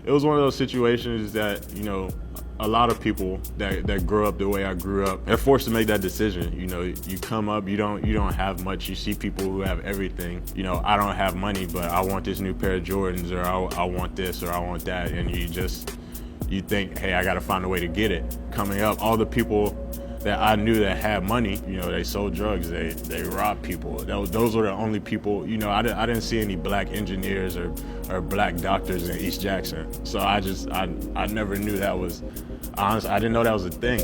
It was one of those situations that, you know, a lot of people that grow up the way I grew up, they're forced to make that decision. You know, you come up, you don't have much. You see people who have everything. You know, I don't have money, but I want this new pair of Jordans, or I want this, or I want that, and you think, hey, I gotta find a way to get it. Coming up, all the people that I knew that had money, you know, they sold drugs, they robbed people. Those were the only people, you know, I didn't see any black engineers or black doctors in East Jackson. So I never knew that was, honestly, I didn't know that was a thing.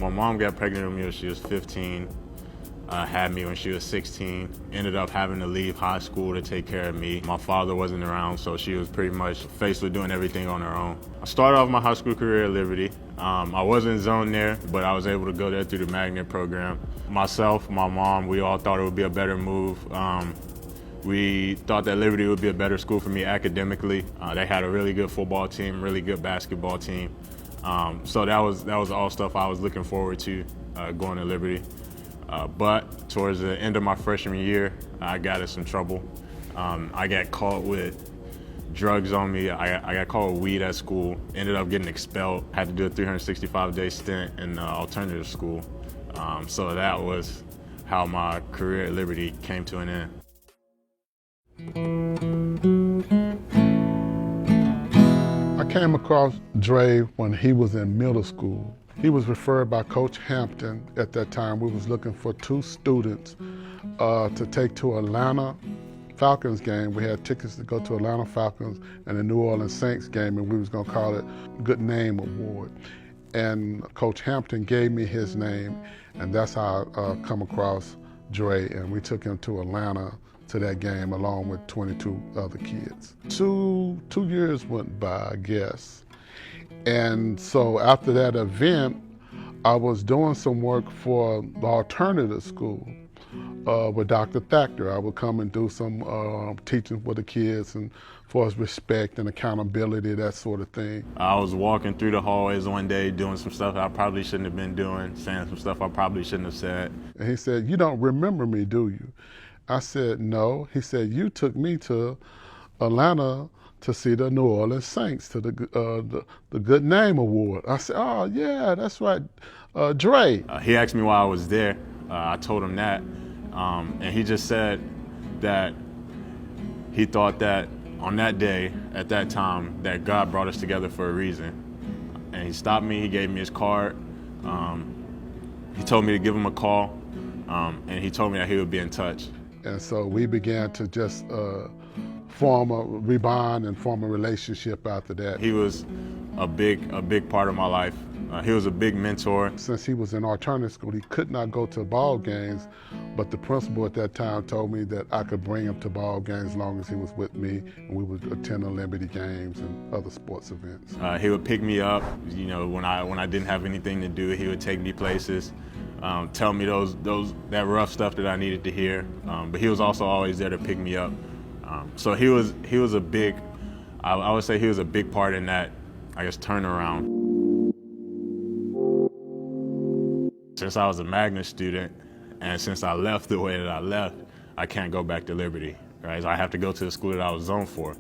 My mom got pregnant with me when she was 15. Had me when she was 16, ended up having to leave high school to take care of me. My father wasn't around, so she was pretty much faced with doing everything on her own. I started off my high school career at Liberty. I wasn't zoned there, but I was able to go there through the magnet program. Myself, my mom, we all thought it would be a better move. We thought that Liberty would be a better school for me academically. They had a really good football team, really good basketball team. So that was all stuff I was looking forward to going to Liberty. But towards the end of my freshman year, I got in some trouble. I got caught with drugs on me. I got caught with weed at school, ended up getting expelled, had to do a 365-day stint in alternative school. So that was how my career at Liberty came to an end. I came across Dre when he was in middle school. He was referred by Coach Hampton at that time. We was looking for 2 students to take to Atlanta Falcons game. We had tickets to go to Atlanta Falcons and the New Orleans Saints game, and we was gonna call it Good Name Award. And Coach Hampton gave me his name, and that's how I come across Dre, and we took him to Atlanta to that game along with 22 other kids. Two years went by, I guess. And so after that event, I was doing some work for the alternative school with Dr. Thacker. I would come and do some teaching with the kids and for respect and accountability, that sort of thing. I was walking through the hallways one day doing some stuff I probably shouldn't have been doing, saying some stuff I probably shouldn't have said. And he said, "You don't remember me, do you?" I said, "No." He said, "You took me to Atlanta to see the New Orleans Saints, to the Good Name Award." I said, "Oh yeah, that's right, Dre." He asked me why I was there. I told him that, and he just said that he thought that on that day, at that time, that God brought us together for a reason. And he stopped me, he gave me his card. He told me to give him a call, and he told me that he would be in touch. And so we began to just rebond and form a relationship after that. He was a big part of my life. He was a big mentor. Since he was in alternative school, he could not go to ball games, but the principal at that time told me that I could bring him to ball games as long as he was with me, and we would attend the Liberty games and other sports events. He would pick me up, you know, when I didn't have anything to do. He would take me places, tell me that rough stuff that I needed to hear. But he was also always there to pick me up. So he was a big, I would say he was a big part in that, I guess, turnaround. Since I was a magnet student, and since I left the way that I left, I can't go back to Liberty, right? So I have to go to the school that I was zoned for,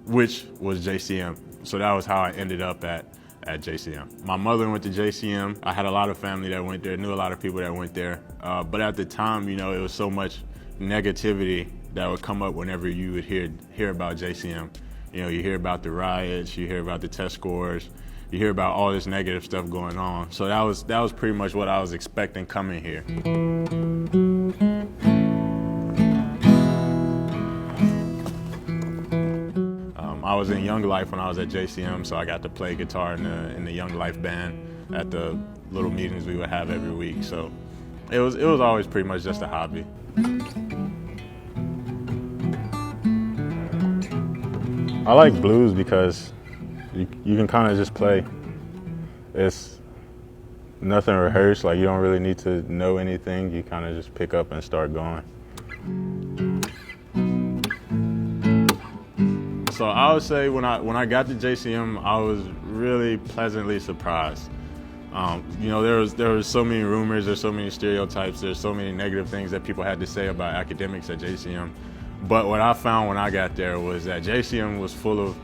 which was JCM. So that was how I ended up at JCM. My mother went to JCM. I had a lot of family that went there, knew a lot of people that went there. But at the time, you know, it was so much negativity that would come up whenever you would hear about JCM. You know, you hear about the riots, you hear about the test scores, you hear about all this negative stuff going on. So that was pretty much what I was expecting coming here. I was in Young Life when I was at JCM, so I got to play guitar in the Young Life band at the little meetings we would have every week. So it was always pretty much just a hobby. I like blues because you can kind of just play. It's nothing rehearsed, like you don't really need to know anything. You kind of just pick up and start going. So I would say when I got to JCM, I was really pleasantly surprised. You know, there was so many rumors, there's so many stereotypes, there's so many negative things that people had to say about academics at JCM. But what I found when I got there was that JCM was full of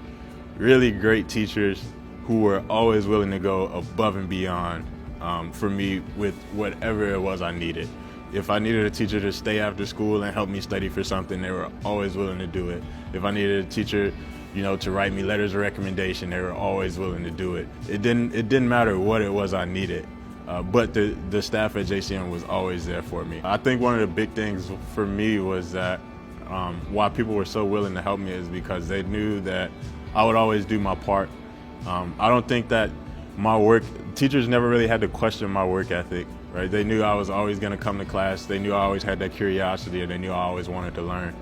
really great teachers who were always willing to go above and beyond for me with whatever it was I needed. If I needed a teacher to stay after school and help me study for something, they were always willing to do it. If I needed a teacher, you know, to write me letters of recommendation, they were always willing to do it. It didn't matter what it was I needed, but the staff at JCM was always there for me. I think one of the big things for me was that why people were so willing to help me is because they knew that I would always do my part. I don't think that teachers never really had to question my work ethic, right? They knew I was always going to come to class. They knew I always had that curiosity, and they knew I always wanted to learn.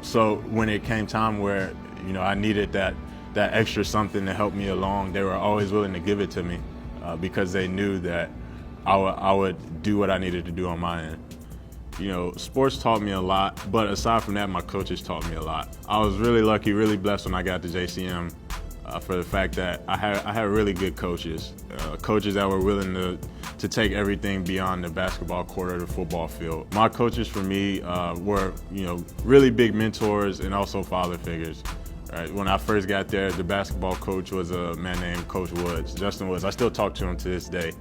So when it came time where, you know, I needed that extra something to help me along, they were always willing to give it to me because they knew that I would do what I needed to do on my end. You know, sports taught me a lot, but aside from that, my coaches taught me a lot. I was really lucky, really blessed when I got to JCM for the fact that I had really good coaches, coaches that were willing to take everything beyond the basketball court or the football field. My coaches for me were, you know, really big mentors and also father figures. Right. When I first got there, the basketball coach was a man named Coach Woods, Justin Woods. I still talk to him to this day.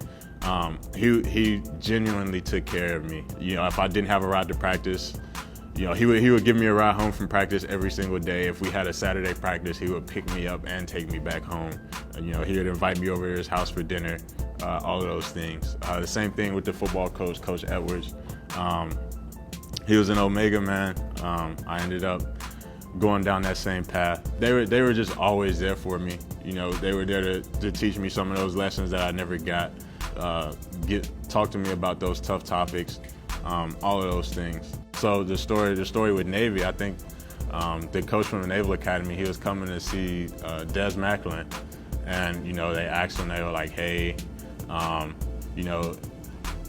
He genuinely took care of me. You know, if I didn't have a ride to practice, you know, he would give me a ride home from practice every single day. If we had a Saturday practice, he would pick me up and take me back home. You know, he would invite me over to his house for dinner, all of those things. The same thing with the football coach, Coach Edwards. He was an Omega man. I ended up going down that same path. They were just always there for me. You know, they were there to teach me some of those lessons that I never got. Talk to me about those tough topics, all of those things. So the story with Navy, I think the coach from the Naval Academy, he was coming to see Des Macklin, and you know, they asked him, they were like, hey, you know,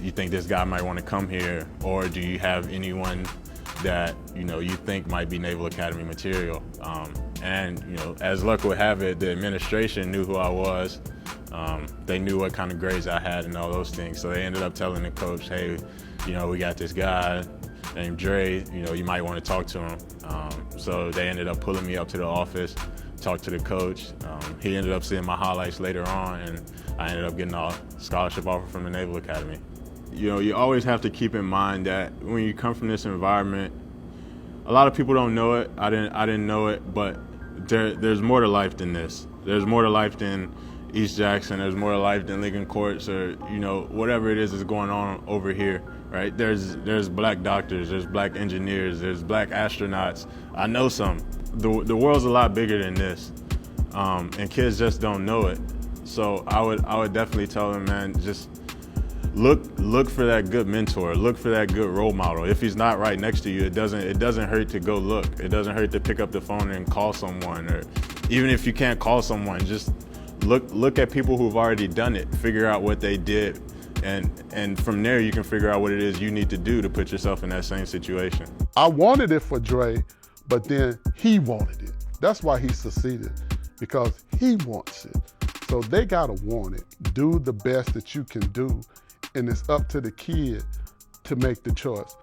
you think this guy might want to come here, or do you have anyone that, you know, you think might be Naval Academy material? And you know, as luck would have it, the administration knew who I was. They knew what kind of grades I had and all those things. So they ended up telling the coach, hey, you know, we got this guy named Dre, you know, you might want to talk to him. So they ended up pulling me up to the office, talked to the coach. He ended up seeing my highlights later on, and I ended up getting a scholarship offer from the Naval Academy. You know, you always have to keep in mind that when you come from this environment, a lot of people don't know it. I didn't know it, but there's more to life than this. There's more to life than East Jackson. There's more to life than Lincoln Courts, or you know, whatever it is that's going on over here, right? There's black doctors, there's black engineers, there's black astronauts. I know some. The world's a lot bigger than this, and kids just don't know it. So I would definitely tell them, man, just look for that good mentor, look for that good role model. If he's not right next to you, it doesn't hurt to go look. It doesn't hurt to pick up the phone and call someone, or even if you can't call someone, just look at people who've already done it, figure out what they did, and from there you can figure out what it is you need to do to put yourself in that same situation. I wanted it for Dre, but then he wanted it. That's why he succeeded, because he wants it. So they gotta want it. Do the best that you can do, and it's up to the kid to make the choice.